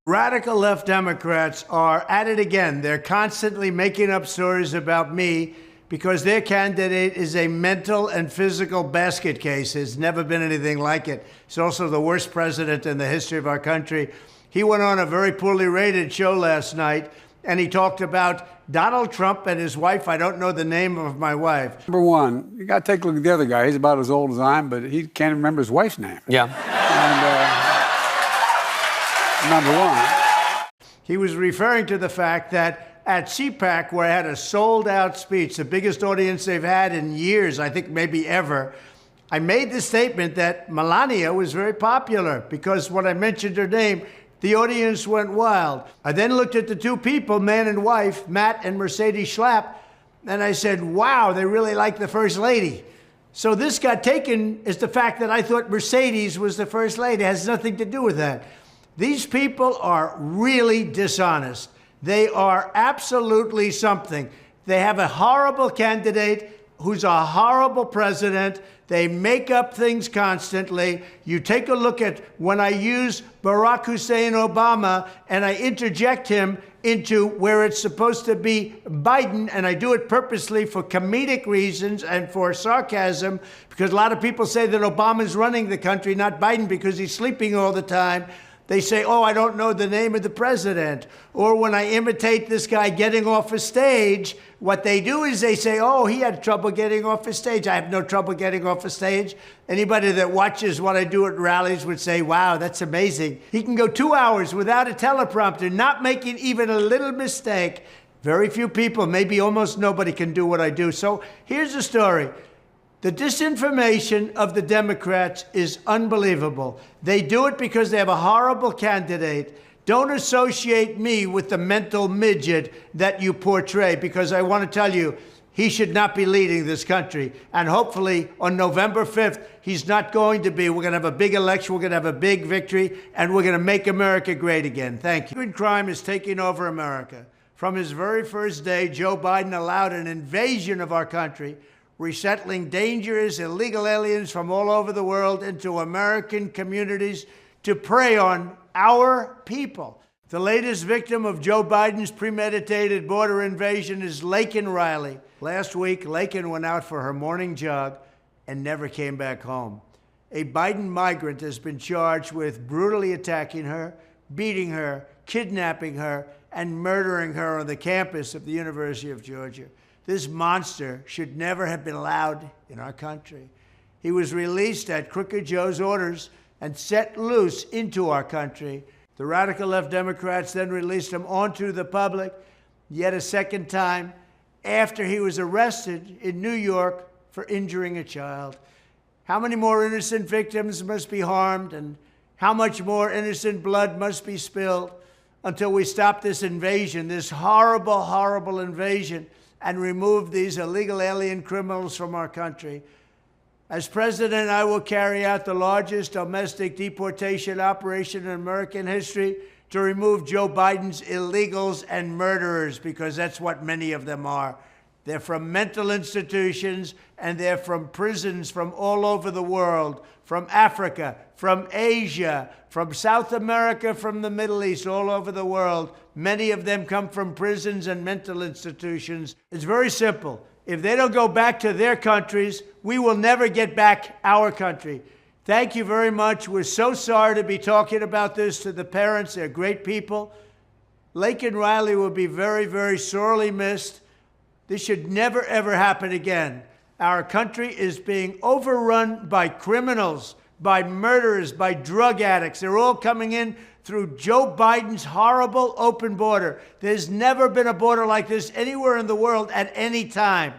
Radical left Democrats are at it again. They're constantly making up stories about me because their candidate is a mental and physical basket case. There's never been anything like it. He's also the worst president in the history of our country. He went on a very poorly rated show last night, and he talked about Donald Trump and his wife. I don't know the name of my wife. Number one, you got to take a look at the other guy. He's about as old as I am, but he can't remember his wife's name. Yeah. And, number one. He was referring to the fact that at CPAC, where I had a sold-out speech, the biggest audience they've had in years, I think maybe ever, I made the statement that Melania was very popular because when I mentioned her name, the audience went wild. I then looked at the two people, man and wife, Matt and Mercedes Schlapp, and I said, wow, they really like the First Lady. So this got taken as the fact that I thought Mercedes was the First Lady. It has nothing to do with that. These people are really dishonest. They are absolutely something. They have a horrible candidate who's a horrible president. They make up things constantly. You take a look at when I use Barack Hussein Obama and I interject him into where it's supposed to be Biden, and I do it purposely for comedic reasons and for sarcasm, because a lot of people say that Obama's running the country, not Biden, because he's sleeping all the time. They say, oh, I don't know the name of the president. Or when I imitate this guy getting off a stage, what they do is they say, oh, he had trouble getting off a stage. I have no trouble getting off a stage. Anybody that watches what I do at rallies would say, wow, that's amazing. He can go 2 hours without a teleprompter, not making even a little mistake. Very few people, maybe almost nobody, can do what I do. So here's the story. The disinformation of the Democrats is unbelievable. They do it because they have a horrible candidate. Don't associate me with the mental midget that you portray, because I want to tell you, he should not be leading this country. And hopefully on November 5th, he's not going to be. We're going to have a big election. We're going to have a big victory, and we're going to make America great again. Thank you. Crime is taking over America. From his very first day, Joe Biden allowed an invasion of our country, resettling dangerous illegal aliens from all over the world into American communities to prey on our people. The latest victim of Joe Biden's premeditated border invasion is Laken Riley. Last week, Laken went out for her morning jog and never came back home. A Biden migrant has been charged with brutally attacking her, beating her, kidnapping her, and murdering her on the campus of the University of Georgia. This monster should never have been allowed in our country. He was released at Crooked Joe's orders and set loose into our country. The radical left Democrats then released him onto the public yet a second time after he was arrested in New York for injuring a child. How many more innocent victims must be harmed, and how much more innocent blood must be spilled until we stop this invasion, this horrible, horrible invasion, and remove these illegal alien criminals from our country. As president, I will carry out the largest domestic deportation operation in American history to remove Joe Biden's illegals and murderers, because that's what many of them are. They're from mental institutions, and they're from prisons from all over the world, from Africa, from Asia, from South America, from the Middle East, all over the world. Many of them come from prisons and mental institutions. It's very simple. If they don't go back to their countries, we will never get back our country. Thank you very much. We're so sorry to be talking about this to the parents. They're great people. Laken Riley will be very, very sorely missed. This should never, ever happen again. Our country is being overrun by criminals, by murderers, by drug addicts. They're all coming in through Joe Biden's horrible open border. There's never been a border like this anywhere in the world at any time.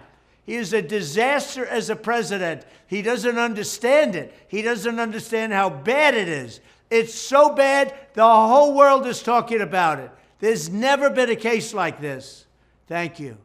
He is a disaster as a president. He doesn't understand it. He doesn't understand how bad it is. It's so bad, the whole world is talking about it. There's never been a case like this. Thank you.